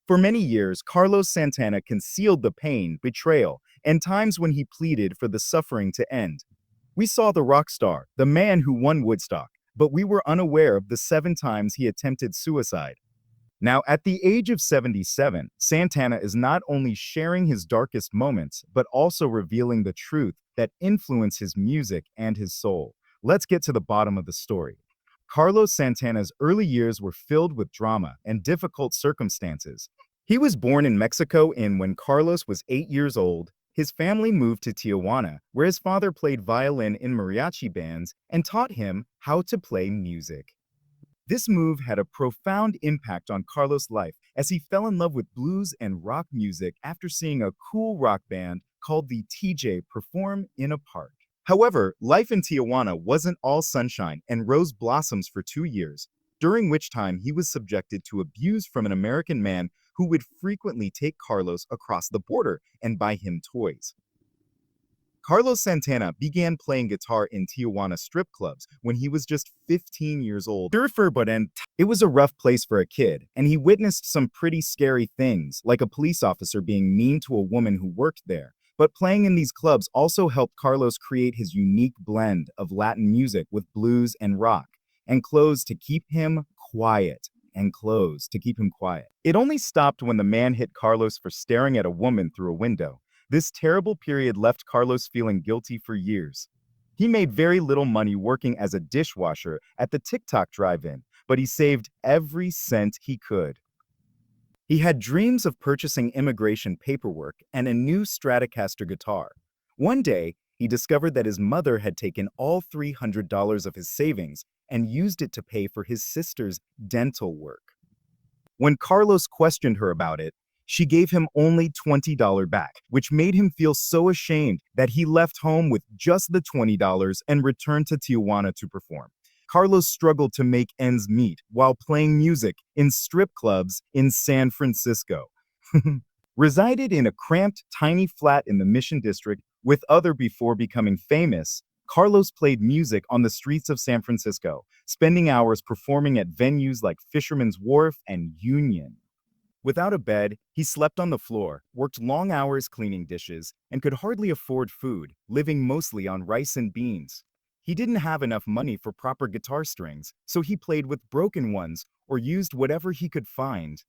For many years, Carlos Santana concealed the pain, betrayal, and times when he pleaded for the suffering to end. We saw the rock star, the man who won Woodstock, but we were unaware of the 7 times he attempted suicide. Now, at the age of 77, Santana is not only sharing his darkest moments, but also revealing the truth that influenced his music and his soul. Let's get to the bottom of the story. Carlos Santana's early years were filled with drama and difficult circumstances. He was born in Mexico when Carlos was 8 years old. His family moved to Tijuana, where his father played violin in mariachi bands and taught him how to play music. This move had a profound impact on Carlos' life as he fell in love with blues and rock music after seeing a cool rock band called the TJ perform in a park. However, life in Tijuana wasn't all sunshine and rose blossoms for 2 years, during which time he was subjected to abuse from an American man who would frequently take Carlos across the border and buy him toys. Carlos Santana began playing guitar in Tijuana strip clubs when he was just 15 years old. It was a rough place for a kid, and he witnessed some pretty scary things, like a police officer being mean to a woman who worked there. But playing in these clubs also helped Carlos create his unique blend of Latin music with blues and rock, and clothes to keep him quiet. It only stopped when the man hit Carlos for staring at a woman through a window. This terrible period left Carlos feeling guilty for years. He made very little money working as a dishwasher at the TikTok drive-in, but he saved every cent he could. He had dreams of purchasing immigration paperwork and a new Stratocaster guitar. One day, he discovered that his mother had taken all $300 of his savings and used it to pay for his sister's dental work. When Carlos questioned her about it, she gave him only $20 back, which made him feel so ashamed that he left home with just the $20 and returned to Tijuana to perform. Carlos struggled to make ends meet while playing music in strip clubs in San Francisco. Resided in a cramped, tiny flat in the Mission District with other before becoming famous, Carlos played music on the streets of San Francisco, spending hours performing at venues like Fisherman's Wharf and Union. Without a bed, he slept on the floor, worked long hours cleaning dishes, and could hardly afford food, living mostly on rice and beans. He didn't have enough money for proper guitar strings, so he played with broken ones or used whatever he could find.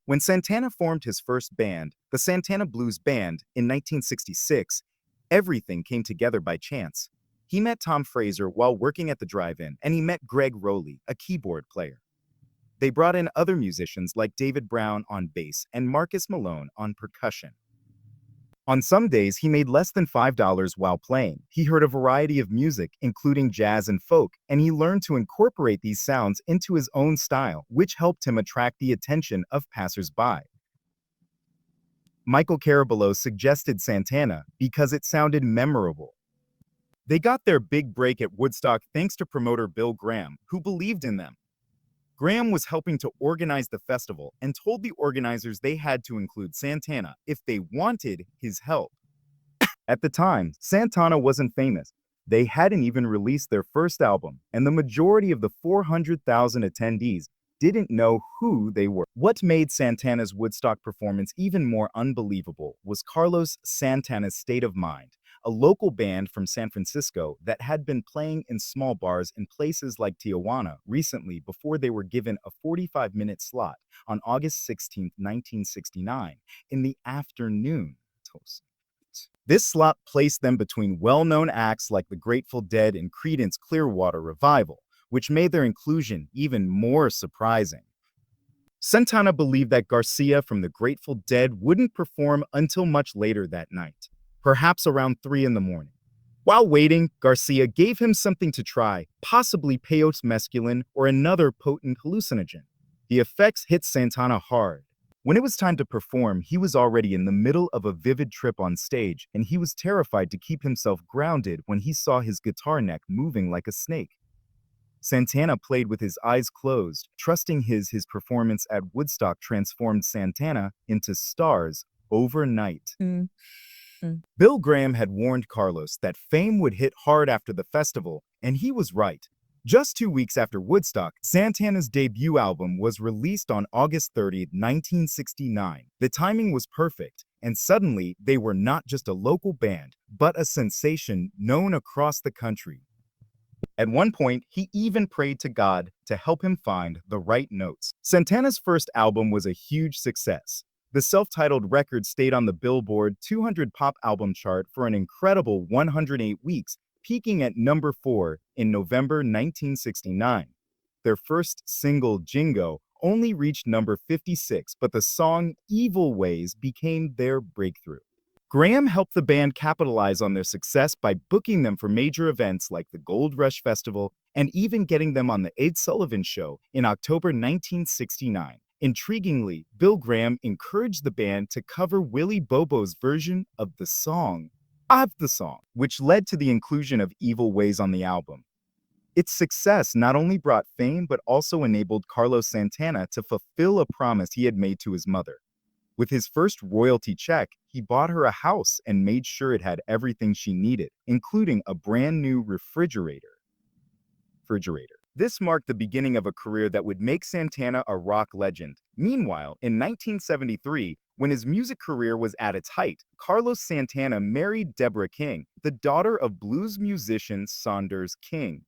When Santana formed his first band, the Santana Blues Band, in 1966, everything came together by chance. He met Tom Fraser while working at the drive-in, and he met Greg Rowley, a keyboard player. They brought in other musicians like David Brown on bass and Marcus Malone on percussion. On some days, he made less than $5 while playing. He heard a variety of music, including jazz and folk, and he learned to incorporate these sounds into his own style, which helped him attract the attention of passers-by. Michael Caraballo suggested Santana because it sounded memorable. They got their big break at Woodstock thanks to promoter Bill Graham, who believed in them. Graham was helping to organize the festival and told the organizers they had to include Santana if they wanted his help. At the time, Santana wasn't famous. They hadn't even released their first album, and the majority of the 400,000 attendees didn't know who they were. What made Santana's Woodstock performance even more unbelievable was Carlos Santana's state of mind, a local band from San Francisco that had been playing in small bars in places like Tijuana recently before they were given a 45-minute slot on August 16, 1969, in the afternoon. This slot placed them between well-known acts like the Grateful Dead and Creedence Clearwater Revival, which made their inclusion even more surprising. Santana believed that Garcia from the Grateful Dead wouldn't perform until much later that night, perhaps around 3 in the morning. While waiting, Garcia gave him something to try, possibly peyote mescaline or another potent hallucinogen. The effects hit Santana hard. When it was time to perform, he was already in the middle of a vivid trip on stage, and he was terrified to keep himself grounded when he saw his guitar neck moving like a snake. Santana played with his eyes closed, trusting his performance at Woodstock transformed Santana into stars overnight. Bill Graham had warned Carlos that fame would hit hard after the festival, and he was right. Just 2 weeks after Woodstock, Santana's debut album was released on August 30th, 1969. The timing was perfect, and suddenly they were not just a local band, but a sensation known across the country. At one point, he even prayed to God to help him find the right notes. Santana's first album was a huge success. The self-titled record stayed on the Billboard 200 pop album chart for an incredible 108 weeks, peaking at number 4 in November 1969. Their first single, Jingo, only reached number 56, but the song Evil Ways became their breakthrough. Graham helped the band capitalize on their success by booking them for major events like the Gold Rush Festival and even getting them on the Ed Sullivan Show in October 1969. Intriguingly, Bill Graham encouraged the band to cover Willie Bobo's version of the song, which led to the inclusion of Evil Ways on the album. Its success not only brought fame but also enabled Carlos Santana to fulfill a promise he had made to his mother. With his first royalty check, he bought her a house and made sure it had everything she needed, including a brand new refrigerator. This marked the beginning of a career that would make Santana a rock legend. Meanwhile, in 1973, when his music career was at its height, Carlos Santana married Deborah King, the daughter of blues musician Saunders King.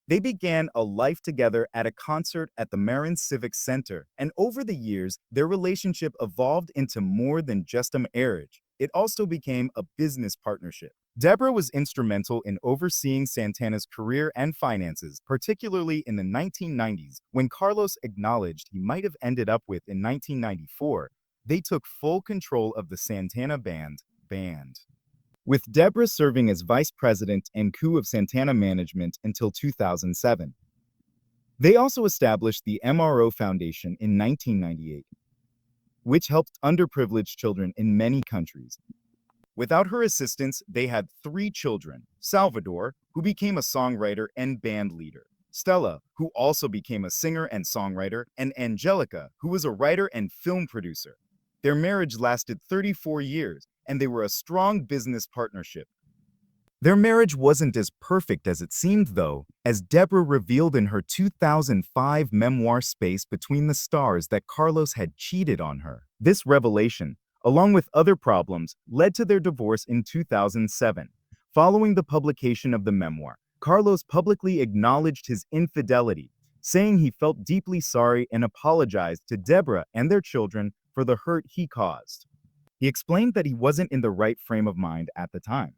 They began a life together at a concert at the Marin Civic Center, and over the years, their relationship evolved into more than just a marriage. It also became a business partnership. Deborah was instrumental in overseeing Santana's career and finances, particularly in the 1990s, when Carlos acknowledged he might have ended up with in 1994. They took full control of the Santana band. With Deborah serving as vice president and coup of Santana management until 2007. They also established the MRO Foundation in 1998, which helped underprivileged children in many countries. Without her assistance, they had 3 children: Salvador, who became a songwriter and band leader; Stella, who also became a singer and songwriter; and Angelica, who was a writer and film producer. Their marriage lasted 34 years, and they were a strong business partnership. Their marriage wasn't as perfect as it seemed, though, as Deborah revealed in her 2005 memoir Space Between the Stars that Carlos had cheated on her. This revelation, along with other problems, led to their divorce in 2007. Following the publication of the memoir, Carlos publicly acknowledged his infidelity, saying he felt deeply sorry and apologized to Deborah and their children for the hurt he caused. He explained that he wasn't in the right frame of mind at the time.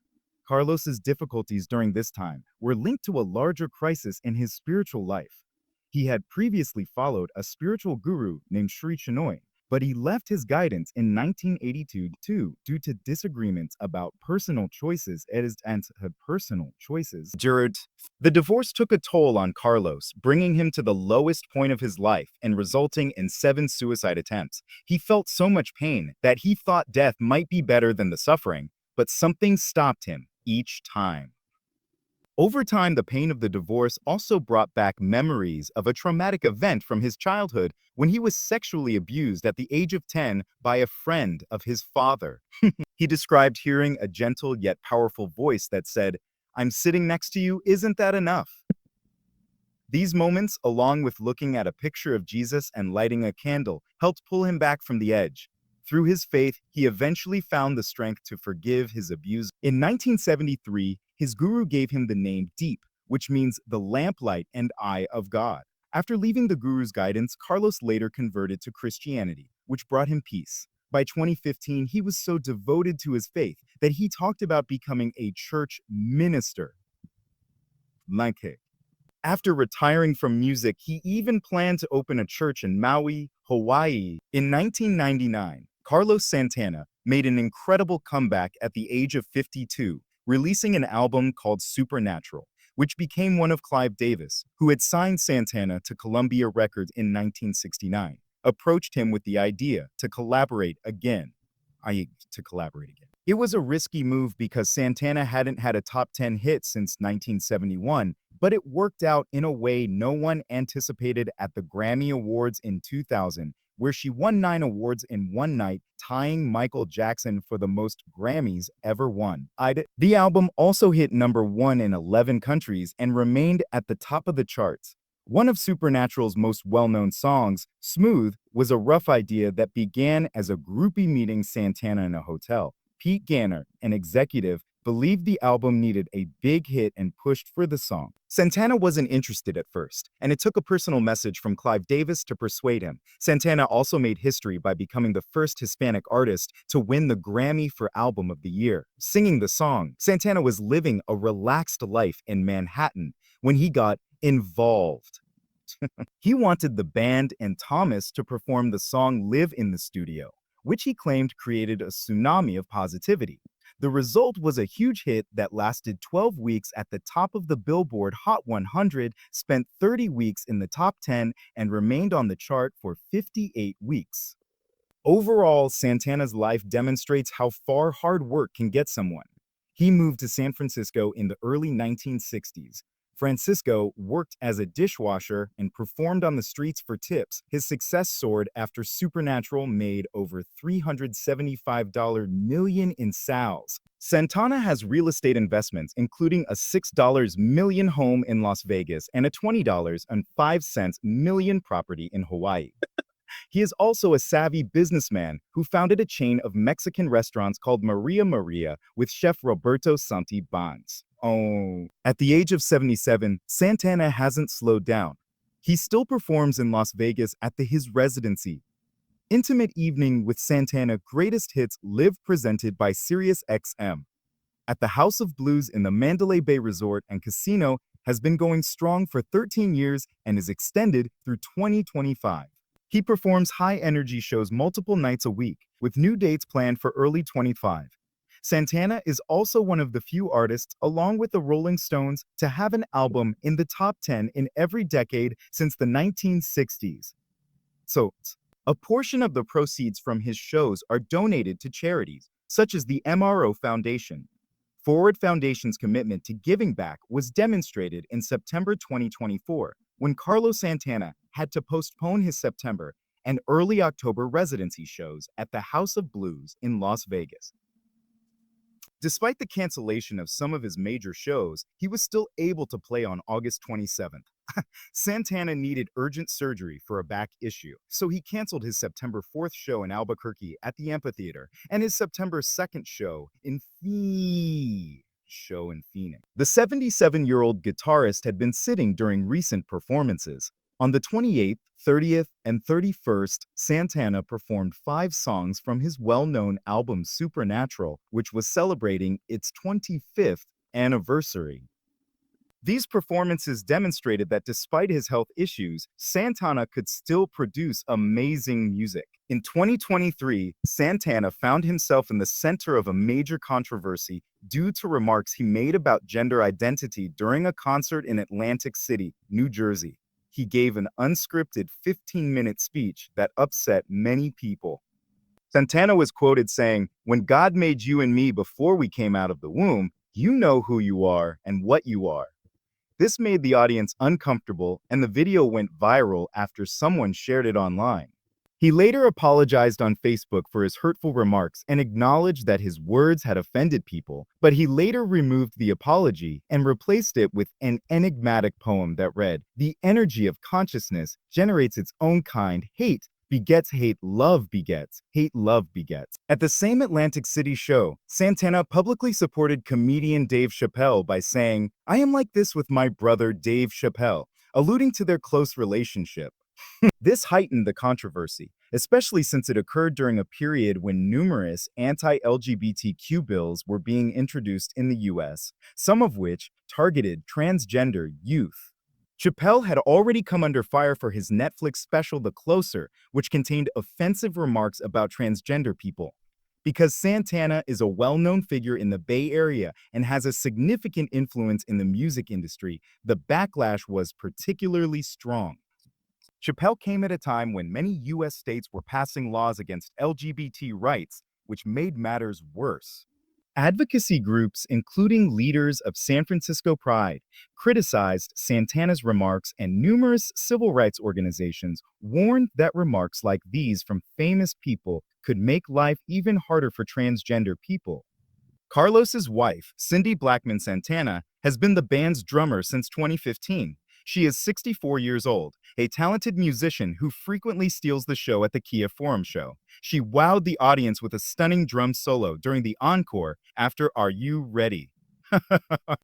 Carlos's difficulties during this time were linked to a larger crisis in his spiritual life. He had previously followed a spiritual guru named Sri Chinoy, but he left his guidance in 1982 due to disagreements about personal choices. The divorce took a toll on Carlos, bringing him to the lowest point of his life and resulting in 7 suicide attempts. He felt so much pain that he thought death might be better than the suffering, but something stopped him each time. Over time, the pain of the divorce also brought back memories of a traumatic event from his childhood when he was sexually abused at the age of 10 by a friend of his father. He described hearing a gentle yet powerful voice that said, "I'm sitting next to you, isn't that enough?" These moments, along with looking at a picture of Jesus and lighting a candle, helped pull him back from the edge. Through his faith, he eventually found the strength to forgive his abuser. In 1973, his guru gave him the name Deep, which means the lamplight and eye of God. After leaving the guru's guidance, Carlos later converted to Christianity, which brought him peace. By 2015, he was so devoted to his faith that he talked about becoming a church minister. After retiring from music, he even planned to open a church in Maui, Hawaii. In 1999, Carlos Santana made an incredible comeback at the age of 52, releasing an album called Supernatural, which became one of Clive Davis, who had signed Santana to Columbia Records in 1969, approached him with the idea to collaborate again. It was a risky move because Santana hadn't had a top 10 hit since 1971, but it worked out in a way no one anticipated. At the Grammy Awards in 2000, where she won 9 awards in one night, tying Michael Jackson for the most Grammys ever won. The album also hit #1 in 11 countries and remained at the top of the charts. One of Supernatural's most well-known songs, Smooth, was a rough idea that began as a groupie meeting Santana in a hotel. Pete Ganner, an executive, believed the album needed a big hit and pushed for the song. Santana wasn't interested at first, and it took a personal message from Clive Davis to persuade him. Santana also made history by becoming the first Hispanic artist to win the Grammy for Album of the Year. Singing the song, Santana was living a relaxed life in Manhattan when he got involved. He wanted the band and Thomas to perform the song live in the studio, which he claimed created a tsunami of positivity. The result was a huge hit that lasted 12 weeks at the top of the Billboard Hot 100, spent 30 weeks in the top 10, and remained on the chart for 58 weeks. Overall, Santana's life demonstrates how far hard work can get someone. He moved to San Francisco in the early 1960s. Francisco worked as a dishwasher and performed on the streets for tips. His success soared after Supernatural made over $375 million in sales. Santana has real estate investments, including a $6 million home in Las Vegas and a $20.05 million property in Hawaii. He is also a savvy businessman who founded a chain of Mexican restaurants called Maria Maria with chef Roberto Santi Banz. Oh. At the age of 77, Santana hasn't slowed down. He still performs in Las Vegas at his residency. Intimate Evening with Santana Greatest Hits Live presented by SiriusXM at the House of Blues in the Mandalay Bay Resort and Casino has been going strong for 13 years and is extended through 2025. He performs high-energy shows multiple nights a week, with new dates planned for early 25. Santana is also one of the few artists, along with the Rolling Stones, to have an album in the top 10 in every decade since the 1960s. So, a portion of the proceeds from his shows are donated to charities, such as the MRO Foundation. Forward Foundation's commitment to giving back was demonstrated in September 2024, when Carlos Santana had to postpone his September and early October residency shows at the House of Blues in Las Vegas. Despite the cancellation of some of his major shows, he was still able to play on August 27th. Santana needed urgent surgery for a back issue, so he canceled his September 4th show in Albuquerque at the Amphitheater and his September 2nd show in Phoenix. The 77-year-old guitarist had been sitting during recent performances. On the 28th, 30th, and 31st, Santana performed 5 songs from his well-known album Supernatural, which was celebrating its 25th anniversary. These performances demonstrated that despite his health issues, Santana could still produce amazing music. In 2023, Santana found himself in the center of a major controversy due to remarks he made about gender identity during a concert in Atlantic City, New Jersey. He gave an unscripted 15-minute speech that upset many people. Santana was quoted saying, "When God made you and me before we came out of the womb, you know who you are and what you are." This made the audience uncomfortable, and the video went viral after someone shared it online. He later apologized on Facebook for his hurtful remarks and acknowledged that his words had offended people, but he later removed the apology and replaced it with an enigmatic poem that read, "The energy of consciousness generates its own kind, hate begets hate, love begets, hate love begets." At the same Atlantic City show, Santana publicly supported comedian Dave Chappelle by saying, "I am like this with my brother Dave Chappelle," alluding to their close relationship. This heightened the controversy, especially since it occurred during a period when numerous anti-LGBTQ bills were being introduced in the US, some of which targeted transgender youth. Chappelle had already come under fire for his Netflix special The Closer, which contained offensive remarks about transgender people. Because Santana is a well-known figure in the Bay Area and has a significant influence in the music industry, the backlash was particularly strong. Chappelle came at a time when many US states were passing laws against LGBT rights, which made matters worse. Advocacy groups, including leaders of San Francisco Pride, criticized Santana's remarks, and numerous civil rights organizations warned that remarks like these from famous people could make life even harder for transgender people. Carlos's wife, Cindy Blackman Santana, has been the band's drummer since 2015. She is 64 years old, a talented musician who frequently steals the show at the Kia Forum show. She wowed the audience with a stunning drum solo during the encore after Are You Ready?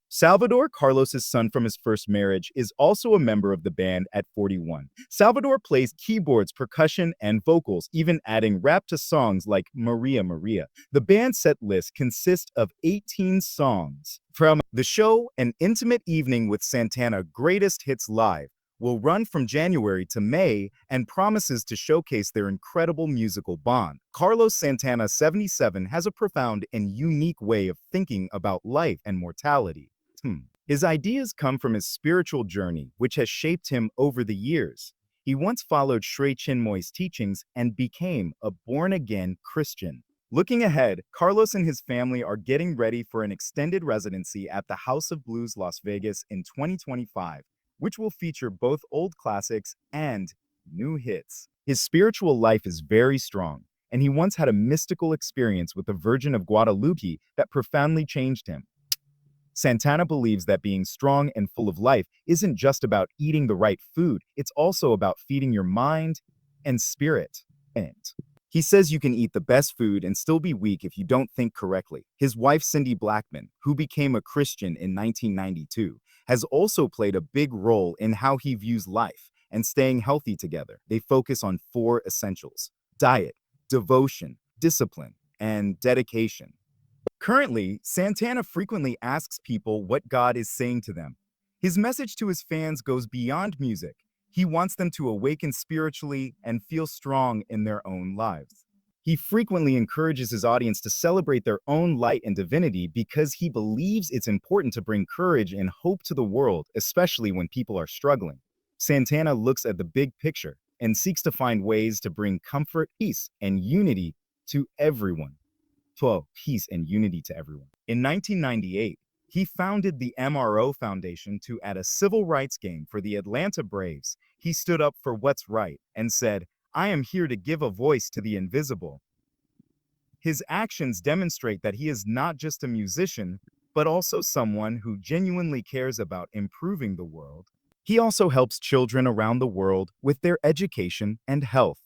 Salvador, Carlos's son from his first marriage, is also a member of the band at 41. Salvador plays keyboards, percussion, and vocals, even adding rap to songs like Maria Maria. The band's set list consists of 18 songs. From the show, An Intimate Evening with Santana Greatest Hits Live will run from January to May and promises to showcase their incredible musical bond. Carlos Santana, 77, has a profound and unique way of thinking about life and mortality. His ideas come from his spiritual journey, which has shaped him over the years. He once followed Sri Chinmoy's teachings and became a born-again Christian. Looking ahead, Carlos and his family are getting ready for an extended residency at the House of Blues Las Vegas in 2025, which will feature both old classics and new hits. His spiritual life is very strong, and he once had a mystical experience with the Virgin of Guadalupe that profoundly changed him. Santana believes that being strong and full of life isn't just about eating the right food, it's also about feeding your mind and spirit. And he says you can eat the best food and still be weak if you don't think correctly. His wife, Cindy Blackman, who became a Christian in 1992, has also played a big role in how he views life and staying healthy together. They focus on 4 essentials: diet, devotion, discipline, and dedication. Currently, Santana frequently asks people what God is saying to them. His message to his fans goes beyond music. He wants them to awaken spiritually and feel strong in their own lives. He frequently encourages his audience to celebrate their own light and divinity because he believes it's important to bring courage and hope to the world, especially when people are struggling. Santana looks at the big picture and seeks to find ways to bring comfort, peace, and unity to everyone. Peace and unity to everyone. In 1998, he founded the MRO Foundation to add a civil rights game for the Atlanta Braves. He stood up for what's right and said, "I am here to give a voice to the invisible." His actions demonstrate that he is not just a musician, but also someone who genuinely cares about improving the world. He also helps children around the world with their education and health.